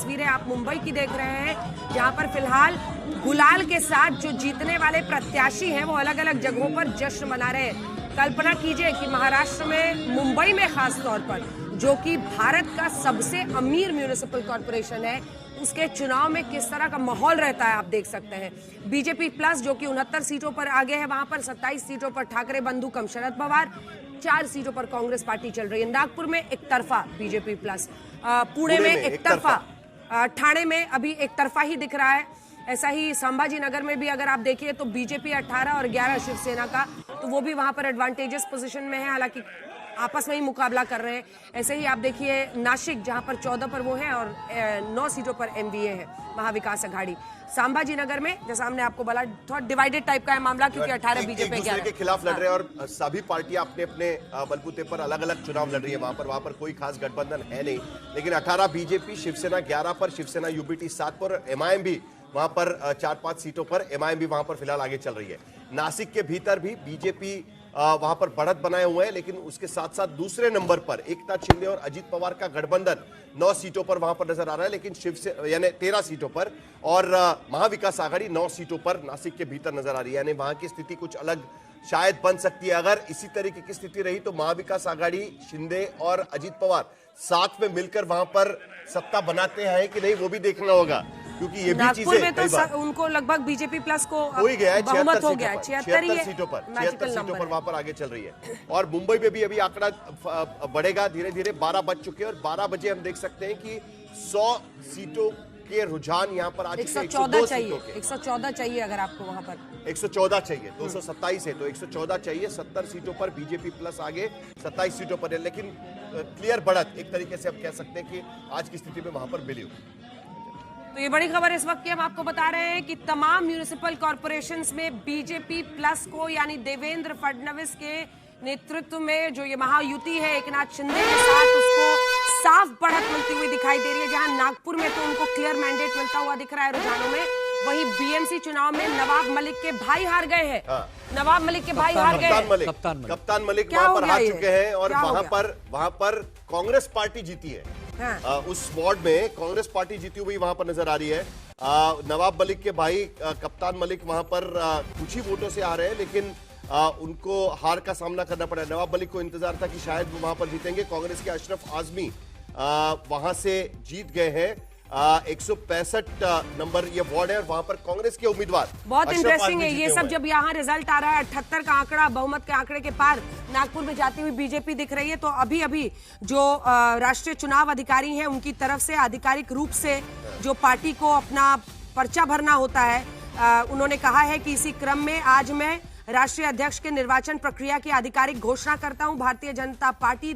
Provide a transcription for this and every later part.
तस्वीरें आप मुंबई की देख रहे हैं, जहां पर फिलहाल गुलाल के साथ जो जीतने वाले प्रत्याशी हैं वो अलग अलग जगहों पर जश्न मना रहे हैं। कल्पना कीजिए कि महाराष्ट्र में, मुंबई में खास तौर पर, जो कि भारत का सबसे अमीर म्यूनिसिपल कॉर्पोरेशन है, उसके चुनाव में किस तरह का माहौल रहता है आप देख सकते हैं। बीजेपी प्लस जो कि 69 सीटों पर आगे है, वहां पर 27 सीटों पर ठाकरे बंधु कम शरद पवार, 4 सीटों पर कांग्रेस पार्टी चल रही है। नागपुर में एक तरफा बीजेपी प्लस, पुणे में एक तरफा, ठाणे में अभी एक तरफा ही दिख रहा है। ऐसा ही संभाजी नगर में भी अगर आप देखिए तो बीजेपी 18 और 11 शिवसेना का, तो वो भी वहां पर एडवांटेजेस पोजीशन में है, हालांकि आपस में ही मुकाबला कर रहे हैं। ऐसे ही आप देखिए नासिक, जहां पर 14 पर वो है और 9 सीटों पर एमवीए है, महाविकास अघाड़ी। संभाजी नगर में, जैसा हमने आपको बोला, थोड़ा डिवाइडेड टाइप का है मामला, क्योंकि 18 बीजेपी के खिलाफ लड़ रहे हैं और सभी पार्टियां अपने अपने बलबूते पर अलग अलग चुनाव लड़ रही है। वहां पर कोई खास गठबंधन है नहीं, लेकिन 18 बीजेपी, शिवसेना 11 पर, शिवसेना यूबीटी 7 पर, एमआईएम भी वहां पर 4-5 सीटों पर, एमआईएम भी वहां पर फिलहाल आगे चल रही है। नासिक के भीतर भी बीजेपी वहां पर बढ़त बनाए हुए हैं, लेकिन उसके साथ साथ दूसरे नंबर पर एकनाथ शिंदे और अजीत पवार का गठबंधन 9 सीटों पर वहां पर नजर आ रहा है, लेकिन शिवसेना यानी 13 सीटों पर, और महाविकास आघाड़ी 9 सीटों पर नासिक के भीतर नजर आ रही है। यानी वहां की स्थिति कुछ अलग शायद बन सकती है। अगर इसी तरीके की स्थिति रही तो महाविकास आघाड़ी, शिंदे और अजीत पवार साथ में मिलकर वहां पर सत्ता बनाते हैं कि नहीं, वो भी देखना होगा, क्योंकि ये भी चीजें में तो उनको लगभग बीजेपी प्लस को हो ही गया है, बहुमत हो गया, 76 सीटों पर वहां पर आगे चल रही है। और मुंबई में भी अभी आंकड़ा बढ़ेगा धीरे धीरे, 12 बज चुके हैं और 12 बजे हम देख सकते हैं कि 100 सीटों के रुझान यहाँ पर आज 114 चाहिए, 114 चाहिए अगर आपको वहां पर 114 चाहिए, 227 है तो 114 चाहिए। 70 सीटों पर बीजेपी प्लस आगे, 27 सीटों पर है, लेकिन क्लियर बढ़त एक तरीके से हम कह सकते हैं कि आज की स्थिति में वहां पर मिली। तो ये बड़ी खबर इस वक्त की हम आपको बता रहे हैं कि तमाम म्यूनिसिपल कॉर्पोरेशंस में बीजेपी प्लस को, यानी देवेंद्र फडणवीस के नेतृत्व में जो ये महायुति है एकनाथ शिंदे के साथ, उसको साफ बढ़त मिलती हुई दिखाई दे रही है। जहां नागपुर में तो उनको क्लियर मैंडेट मिलता हुआ दिख रहा है रुझानों में, वहीं बीएमसी चुनाव में नवाब मलिक के भाई हार गए हैं। नवाब मलिक के भाई हार गए, कप्तान मलिक वहां पर हार चुके हैं और वहां पर कांग्रेस पार्टी जीती है। उस वार्ड में कांग्रेस पार्टी जीती हुई वहां पर नजर आ रही है। नवाब मलिक के भाई कप्तान मलिक वहां पर कुछ ही वोटों से आ रहे हैं, लेकिन उनको हार का सामना करना पड़ा। नवाब मलिक को इंतजार था कि शायद वो वहां पर जीतेंगे। कांग्रेस के अशरफ आजमी वहां से जीत गए हैं। 165 नंबर ये वार्ड है और वहां पर कांग्रेस के उम्मीदवार। बहुत इंटरेस्टिंग है ये सब, जब यहाँ रिजल्ट आ रहा है 78 का आंकड़ा, बहुमत के आंकड़े के पार नागपुर में जाती हुई बीजेपी दिख रही है, तो अभी अभी जो राष्ट्रीय चुनाव अधिकारी हैं उनकी तरफ से आधिकारिक रूप से जो पार्टी को अपना पर्चा भरना होता है, उन्होंने कहा है कि इसी क्रम में आज मैं राष्ट्रीय अध्यक्ष के निर्वाचन प्रक्रिया की आधिकारिक घोषणा करता हूं। भारतीय जनता पार्टी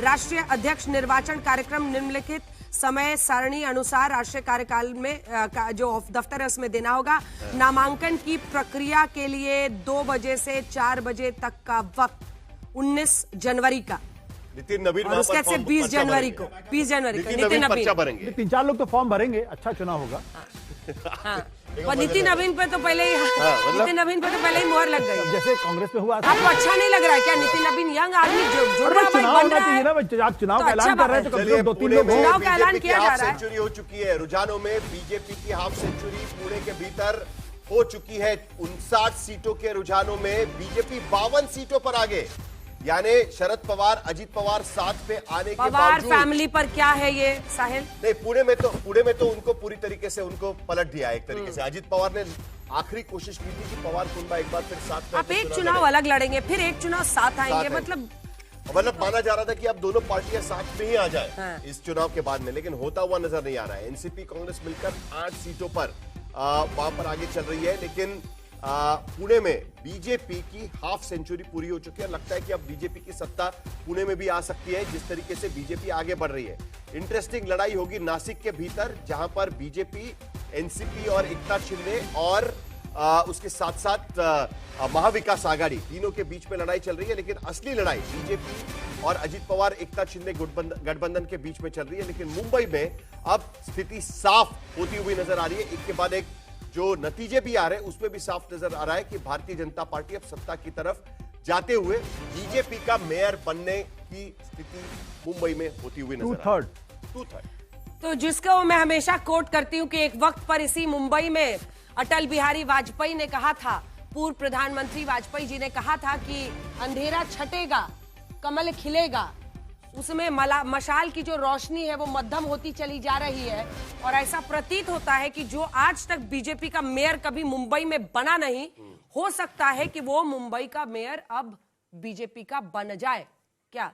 राष्ट्रीय अध्यक्ष निर्वाचन कार्यक्रम निम्नलिखित समय सारणी अनुसार राष्ट्रीय कार्यकाल में जो दफ्तर है उसमें देना होगा। नामांकन की प्रक्रिया के लिए 2 बजे से 4 बजे तक का वक्त 19 जनवरी का, नितिन नवीन और उसके बाद 20 जनवरी को, 20 जनवरी को नितिन नवीन 3-4 लोग तो फॉर्म भरेंगे, अच्छा चुनाव होगा। हाँ, और नितिन नवीन पे तो पहले ही मोहर लग गई, जैसे कांग्रेस में हुआ। आपको अच्छा नहीं लग रहा है क्या? नितिन नवीन यंग आदमी जुड़ रहा है, बन रहा है। आप चुनाव का ऐलान कर रहे हैं तो कम से कम 2-3 लोग चुनाव का ऐलान किया जा रहा है। सेंचुरी हो चुकी है रुझानों में, बीजेपी की हाफ सेंचुरी पुणे के भीतर हो चुकी है। 59 सीटों के रुझानों में बीजेपी 52 सीटों पर आगे, यानी शरद पवार, अजीत पवार साथ में आने के बावजूद फैमिली पर क्या है ये साहिल? नहीं, पुणे में तो उनको पूरी तरीके से उनको पलट दिया एक तरीके से। अजीत पवार ने आखिरी कोशिश की थी कि पवार कुनबा एक बार फिर साथ में, आप एक चुनाव अलग लड़ेंगे, फिर एक चुनाव साथ आएंगे, मतलब माना जा रहा था कि अब दोनों पार्टियां साथ में ही आ जाए इस चुनाव के बाद में, लेकिन होता हुआ नजर नहीं आ रहा है। एनसीपी कांग्रेस मिलकर 8 सीटों पर वहां पर आगे चल रही है, लेकिन पुणे में बीजेपी की हाफ सेंचुरी पूरी हो चुकी है। लगता है कि अब बीजेपी की सत्ता पुणे में भी आ सकती है, जिस तरीके से बीजेपी आगे बढ़ रही है। इंटरेस्टिंग लड़ाई होगी नासिक के भीतर, जहां पर बीजेपी, एनसीपी और एकनाथ शिंदे और उसके साथ साथ महाविकास आघाड़ी, तीनों के बीच में लड़ाई चल रही है। लेकिन असली लड़ाई बीजेपी और अजीत पवार, एकनाथ शिंदे गठबंधन के बीच में चल रही है। लेकिन मुंबई में अब स्थिति साफ होती हुई नजर आ रही है। एक के बाद एक जो नतीजे भी आ रहे हैं उसमें भी साफ नजर आ रहा है कि भारतीय जनता पार्टी अब सत्ता की तरफ जाते हुए बीजेपी का मेयर बनने की स्थिति मुंबई में होती हुई नजर आ रही है। 2/3 तो जिसको मैं हमेशा कोट करती हूँ कि एक वक्त पर इसी मुंबई में अटल बिहारी वाजपेयी ने कहा था, पूर्व प्रधानमंत्री वाजपेयी जी ने कहा था कि अंधेरा छटेगा, कमल खिलेगा। उसमें मशाल की जो रोशनी है वो मध्यम होती चली जा रही है और ऐसा प्रतीत होता है कि जो आज तक बीजेपी का मेयर कभी मुंबई में बना नहीं, हो सकता है कि वो मुंबई का मेयर अब बीजेपी का बन जाए। क्या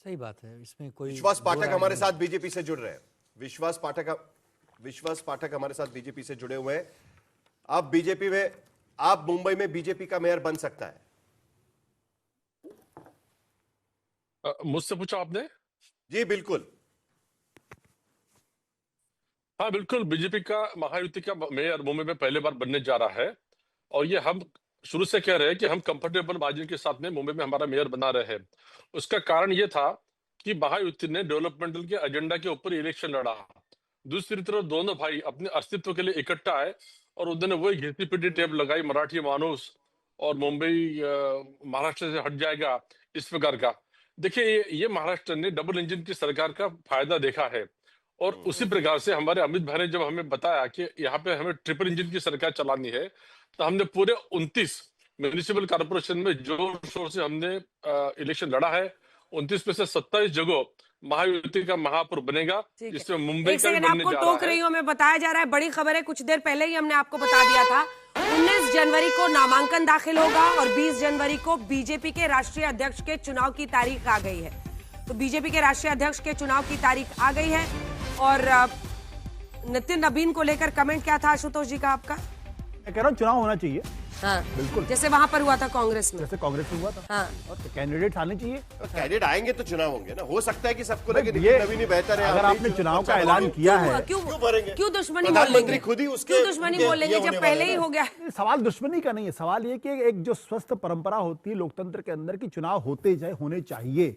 सही बात है, इसमें कोई विश्वास पाठक हमारे साथ बीजेपी से जुड़ रहे हैं। विश्वास पाठक हमारे साथ बीजेपी से जुड़े हुए हैं। आप मुंबई में बीजेपी का मेयर बन सकता है? मुझसे पूछा आपने? जी बिल्कुल। हाँ बिल्कुल, बीजेपी का महायुति का मेयर मुंबई में पहले बार बनने जा रहा है और ये हम शुरू से कह रहे हैं कि हम कंफर्टेबल मार्जिन के साथ में मुंबई में हमारा मेयर बना रहे हैं। उसका कारण ये था कि महायुति ने डेवलपमेंटल के एजेंडा के ऊपर इलेक्शन लड़ा। दूसरी तरफ दोनों भाई अपने अस्तित्व के लिए इकट्ठा आए और उन्होंने वही घिसी पिटी टेप लगाई, मराठी मानूस और मुंबई महाराष्ट्र से हट जाएगा, इस प्रकार का। देखिए, ये महाराष्ट्र ने डबल इंजन की सरकार का फायदा देखा है और उसी प्रकार से हमारे अमित भाई ने जब हमें बताया कि यहाँ पे हमें ट्रिपल इंजन की सरकार चलानी है, तो हमने पूरे 29 म्यूनिसिपल कॉर्पोरेशन में जोर शोर से हमने इलेक्शन लड़ा है। 29 में से 27 जगह महायुति का महापौर बनेगा, जिसमें मुंबई का भी बनने जा रहा है। टोक रही हूं, हमें बताया जा रहा है, बड़ी खबर है, कुछ देर पहले ही हमने आपको बता दिया था 19 जनवरी को नामांकन दाखिल होगा और 20 जनवरी को बीजेपी के राष्ट्रीय अध्यक्ष के चुनाव की तारीख आ गई है। तो बीजेपी के राष्ट्रीय अध्यक्ष के चुनाव की तारीख आ गई है और नितिन नबीन को लेकर कमेंट क्या था आशुतोष जी का आपका? मैं कह रहा हूँ चुनाव होना चाहिए। हाँ, बिल्कुल, जैसे वहां पर हुआ था कांग्रेस में, जैसे कांग्रेस में हुआ था। हाँ, और कैंडिडेट आने चाहिए। कैंडिडेट आएंगे तो चुनाव होंगे ना। हो सकता है कि सबको लगे ये नवीन ही बेहतर है। अगर आपने चुनाव का ऐलान किया है, क्यों भरेंगे? क्यों दुश्मनी बोल प्रधानमंत्री लेंगे? खुद ही उसके क्यों दुश्मनी बोल लेंगे जब पहले ही हो गया? सवाल दुश्मनी का नहीं है, सवाल ये कि एक जो स्वस्थ परंपरा होती है लोकतंत्र के अंदर की चुनाव होने चाहिए।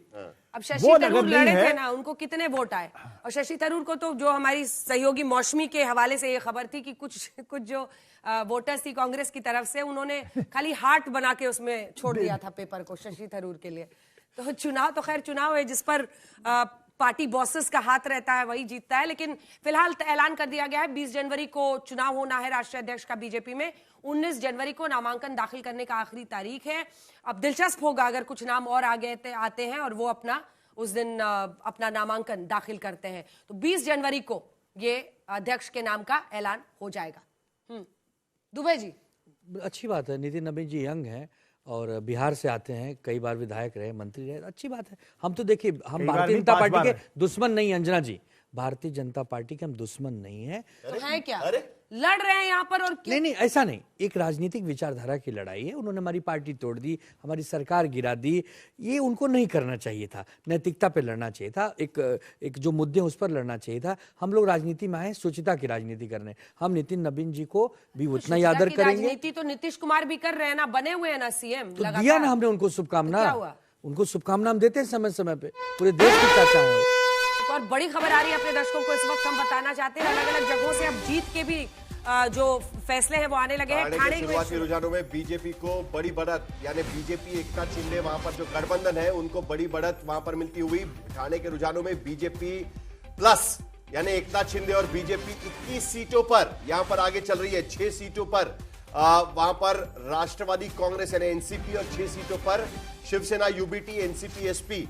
अब शशि थरूर लड़े थे ना, उनको कितने वोट आए? और शशि थरूर को तो जो हमारी सहयोगी मौसमी के हवाले से ये खबर थी कि कुछ जो वोटर्स थी कांग्रेस की तरफ से, उन्होंने खाली हार्ट बना के उसमें छोड़ दिया था पेपर को शशि थरूर के लिए। तो चुनाव तो खैर चुनाव है, जिस पर पार्टी बॉसेस का हाथ रहता है वही जीतता है। लेकिन फिलहाल ऐलान कर दिया गया है 20 जनवरी को चुनाव होना है राष्ट्रीय अध्यक्ष का बीजेपी में। 19 जनवरी को नामांकन दाखिल करने का आखिरी तारीख है। अब दिलचस्प होगा अगर कुछ नाम और आगे आते हैं और वो उस दिन अपना नामांकन दाखिल करते हैं, तो 20 जनवरी को ये अध्यक्ष के नाम का ऐलान हो जाएगा। दुबे जी, अच्छी बात है। नितिन नबीन जी यंग हैं और बिहार से आते हैं, कई बार विधायक रहे, मंत्री रहे, अच्छी बात है। हम तो देखिए, हम भारतीय जनता पार्टी के दुश्मन नहीं, अंजना जी, भारतीय जनता पार्टी के हम दुश्मन नहीं है। तो है क्या? लड़ रहे हैं यहाँ पर और नहीं नहीं, ऐसा नहीं, एक राजनीतिक विचारधारा की लड़ाई है। उन्होंने हमारी पार्टी तोड़ दी, हमारी सरकार गिरा दी, ये उनको नहीं करना चाहिए था। नैतिकता पे लड़ना चाहिए था, एक जो मुद्दे उस पर लड़ना चाहिए था। हम लोग राजनीति में आए शुचिता की राजनीति करने। हम नितिन नबीन जी को भी उतना ही आदर करेंगे। राजनीति तो नीतीश कुमार भी कर रहे हैं ना, बने हुए हैं ना सीएम। तो दिया ना हमने उनको शुभकामना, उनको शुभकामना हम देते हैं समय समय पे, पूरे देश की चाचा है। और बड़ी खबर आ रही है अपने दर्शकों को इस वक्त हम बताना चाहते हैं, अलग अलग जगहों से अब जीत के भी जो फैसले हैं वो आने लगे हैं। ठाणे के शुरुआती रुझानों में बीजेपी को बड़ी बढ़त, यानी बीजेपी एकता शिंदे वहां पर जो गठबंधन है उनको बड़ी बढ़त वहां पर मिलती हुई। ठाणे के रुझानों में बीजेपी प्लस यानी एकता शिंदे और बीजेपी 21 सीटों पर यहां पर आगे चल रही है। 6 सीटों पर वहां पर राष्ट्रवादी कांग्रेस यानी एनसीपी और 6 सीटों पर शिवसेना, यूबीटी, एनसीपी, एसपी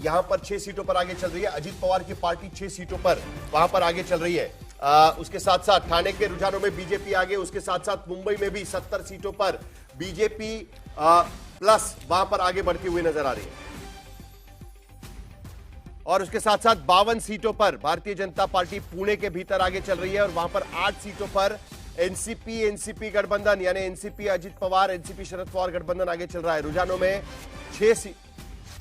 यहां पर 6 सीटों पर आगे चल रही है। अजित पवार की पार्टी 6 सीटों पर वहां पर आगे चल रही है। उसके साथ साथ ठाणे के रुझानों में बीजेपी आगे, उसके साथ साथ मुंबई में भी 70 सीटों पर बीजेपी प्लस वहां पर आगे बढ़ती हुई नजर आ रही है। और उसके साथ साथ 52 सीटों पर भारतीय जनता पार्टी पुणे के भीतर आगे चल रही है और वहां पर 8 सीटों पर एनसीपी गठबंधन यानी एनसीपी अजित पवार, एनसीपी शरद पवार गठबंधन आगे चल रहा है। रुझानों में 6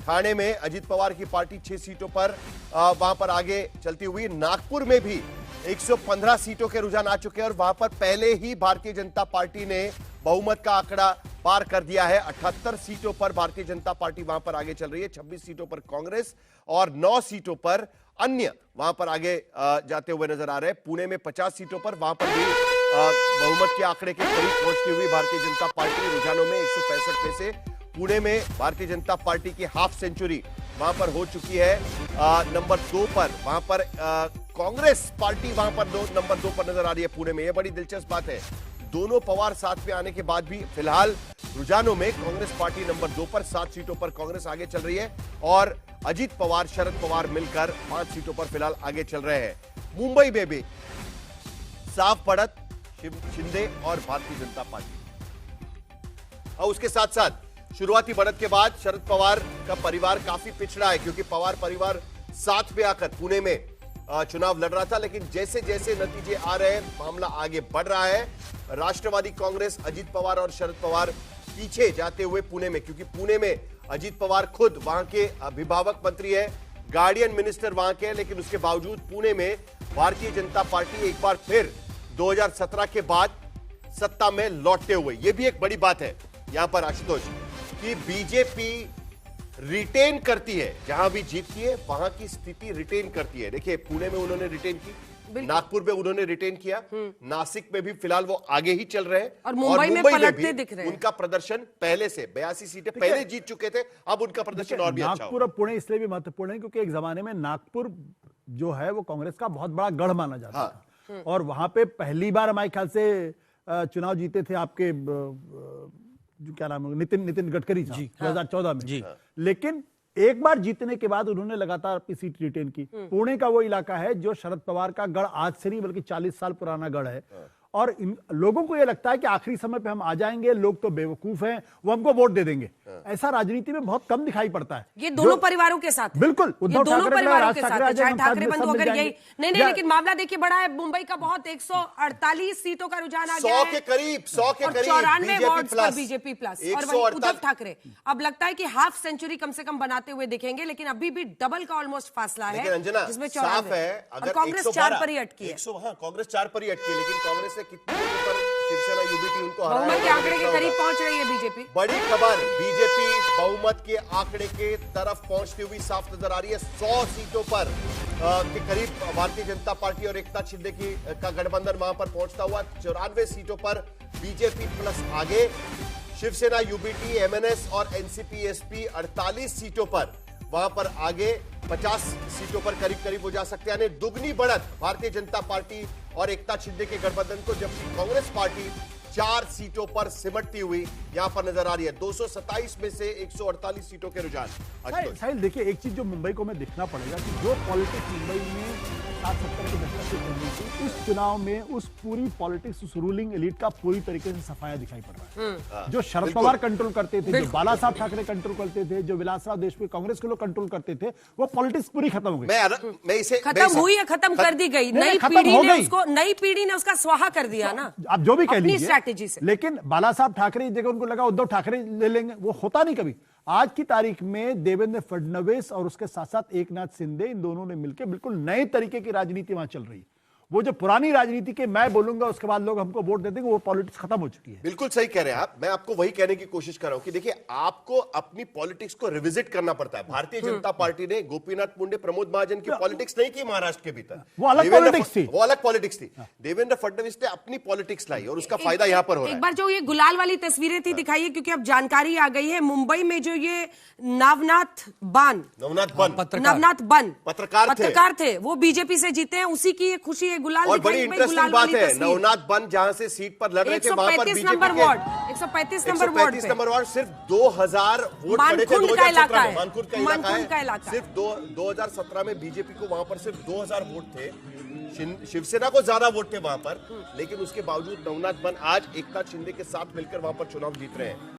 ठाणे में अजित पवार की पार्टी 6 सीटों पर वहां पर आगे चलती हुई। नागपुर में भी 115 सीटों के रुझान आ चुके हैं और वहां पर पहले ही भारतीय जनता पार्टी ने बहुमत का आंकड़ा पार कर दिया है। 78 सीटों पर भारतीय जनता पार्टी वहां पर आगे चल रही है। 26 सीटों पर कांग्रेस और 9 सीटों पर अन्य वहां पर आगे जाते हुए नजर आ रहे हैं। पुणे में 50 सीटों पर वहां पर भी बहुमत के आंकड़े के करीब पहुंचती हुई भारतीय जनता पार्टी। रुझानों में 165 में से पुणे में भारतीय जनता पार्टी की हाफ सेंचुरी वहां पर हो चुकी है नंबर 2 पर। वहां पर कांग्रेस पार्टी वहां पर नंबर 2 पर नजर आ रही है पुणे में। यह बड़ी दिलचस्प बात है। दोनों पवार साथ में आने के बाद भी फिलहाल रुझानों में कांग्रेस पार्टी नंबर 2 पर 7 सीटों पर कांग्रेस आगे चल रही है और अजीत पवार शरद पवार मिलकर 5 सीटों पर फिलहाल आगे चल रहे हैं। मुंबई में भी साफ बढ़त शिंदे और भारतीय जनता पार्टी। और उसके साथ साथ शुरुआती बढ़त के बाद शरद पवार का परिवार काफी पिछड़ा है, क्योंकि पवार परिवार साथ में आकर पुणे में चुनाव लड़ रहा था। लेकिन जैसे जैसे नतीजे आ रहे हैं, मामला आगे बढ़ रहा है। राष्ट्रवादी कांग्रेस अजीत पवार और शरद पवार पीछे जाते हुए पुणे में, क्योंकि पुणे में अजीत पवार खुद वहां के अभिभावक मंत्री है, गार्डियन मिनिस्टर वहां के, लेकिन उसके बावजूद पुणे में भारतीय जनता पार्टी एक बार फिर 2017 के बाद सत्ता में लौटते हुए। यह भी एक बड़ी बात है यहां पर आशुतोष, कि बीजेपी रिटेन करती है, जहां भी जीतती है वहां की स्थिति रिटेन करती है। देखिए पुणे में उन्होंने रिटेन की, नागपुर में उन्होंने रिटेन किया, नासिक में भी फिलहाल वो आगे ही चल रहे हैं और मुंबई में पलटते दिख रहे हैं। उनका प्रदर्शन पहले से 82 सीटें पहले जीत चुके थे, अब उनका प्रदर्शन और भी अच्छा नागपुर और पुणे इसलिए भी महत्वपूर्ण है क्योंकि एक जमाने में नागपुर जो है वो कांग्रेस का बहुत बड़ा गढ़ माना जाता था और वहां पे पहली बार हमारे ख्याल से चुनाव जीते थे आपके जो क्या नाम है नितिन गडकरी जी 2014 में जी। लेकिन एक बार जीतने के बाद उन्होंने लगातार अपनी सीट रिटेन की। पुणे का वो इलाका है जो शरद पवार का गढ़ आज से नहीं बल्कि 40 साल पुराना गढ़ है और इन लोगों को ये लगता है कि आखिरी समय पे हम आ जाएंगे, लोग तो बेवकूफ हैं, वो हमको वोट दे देंगे। ऐसा राजनीति में बहुत कम दिखाई पड़ता है। ये दोनों परिवारों के साथ बिल्कुल ये दोनों परिवारों के साथ चाहे ठाकरे बंधु अगर यही नहीं, लेकिन मामला देखिए बड़ा है। मुंबई का बहुत 148 सीटों का रुझान आ गया है, 100 के करीब 94 वोट्स पर बीजेपी प्लस और वहीं उद्धव ठाकरे अब लगता है कि हाफ सेंचुरी कम से कम बनाते हुए दिखेंगे, लेकिन अभी भी डबल का ऑलमोस्ट फासला है, जिसमें 94 है और कांग्रेस 4 पर ही अटकी है। कांग्रेस 4 पर ही अटकी है, लेकिन कांग्रेस ने कितने पर शिवसेना यूबीटी उनको बहुमत के आंकड़े के करीब पहुंच रही है बीजेपी। बड़ी खबर, बीजेपी बहुमत के आंकड़े के तरफ पहुंचती हुई साफ नजर आ रही है। 100 सीटों पर के करीब भारतीय जनता पार्टी और एकनाथ शिंदे का गठबंधन वहां पर पहुंचता हुआ। 94 सीटों पर बीजेपी प्लस आगे, शिवसेना यूबीटी एमएनएस और एनसीपी एसपी 48 सीटों पर वहां पर आगे, 50 सीटों पर करीब करीब हो जा सकते हैं, यानी दुगनी बढ़त भारतीय जनता पार्टी और एकनाथ शिंदे के गठबंधन को, जबकि कांग्रेस पार्टी 4 सीटों पर सिमटती हुई यहां पर नजर आ रही है। 227 में से 148 सीटों के रुझान। साहिल देखिए, एक चीज जो मुंबई को हमें देखना पड़ेगा कि जो पॉलिटिक्स मुंबई में 60-70 के दशक से चल रही थी, इस चुनाव में उस पूरी पॉलिटिक्स, उस रूलिंग एलिट का पूरी तरीके से सफाया दिखाई पड़ रहा है। जो शरद पवार कंट्रोल करते थे, जो बाला साहब ठाकरे कंट्रोल करते थे, जो विलासराव देशमुख कांग्रेस के लोग कंट्रोल करते थे, वो पॉलिटिक्स पूरी खत्म हो गई। मैं इसे खत्म हुई है, खत्म कर दी गई। नई पीढ़ी ने उसका स्वाहा कर दिया ना, आप जो भी कह लीजिए स्ट्रैटेजी से। लेकिन बाला साहब ठाकरे जगह उनको लगा उद्धव ठाकरे ले लेंगे, वो होता नहीं कभी। आज की तारीख में देवेंद्र फडणवीस और उसके साथ साथ एकनाथ शिंदे, इन दोनों ने मिलकर बिल्कुल नए तरीके की राजनीति वहां चल रही है। वो जो पुरानी राजनीति के मैं बोलूंगा उसके बाद लोग हमको वोट दे देंगे, वो पॉलिटिक्स खत्म हो चुकी है। बिल्कुल सही कह रहे हैं आप। मैं आपको वही कहने की कोशिश कर रहा हूं कि देखिए, आपको अपनी पॉलिटिक्स को रिविजिट करना पड़ता है। भारतीय जनता पार्टी ने गोपीनाथ मुंडे, प्रमोद महाजन की पॉलिटिक्स नहीं की महाराष्ट्र के भीतर, वो अलग पॉलिटिक्स थी, वो अलग पॉलिटिक्स थी। देवेंद्र फडणवीस ने अपनी पॉलिटिक्स लाई और उसका फायदा यहां पर हो रहा है। एक बार जो ये गुलाल वाली तस्वीरें थी दिखाइए, क्योंकि अब जानकारी आ गई है। मुंबई में जो ये नवनाथ बन पत्रकार थे, वो बीजेपी से जीते हैं, उसी की खुशी है। गुलाल और बड़ी इंटरेस्टिंग बात है, नवनाथ बन जहां से सीट पर लड़ रहे थे, वहां पर 135 नंबर वार्ड सिर्फ 2000 वोट पड़े थे। 2017 में मानकुंड का इलाका, सिर्फ 2017 में बीजेपी को वहां पर सिर्फ 2000 वोट थे। शिवसेना को ज्यादा वोट थे वहां पर, लेकिन उसके बावजूद नवनाथ बन आज एकनाथ शिंदे के साथ मिलकर वहां पर चुनाव जीत रहे हैं।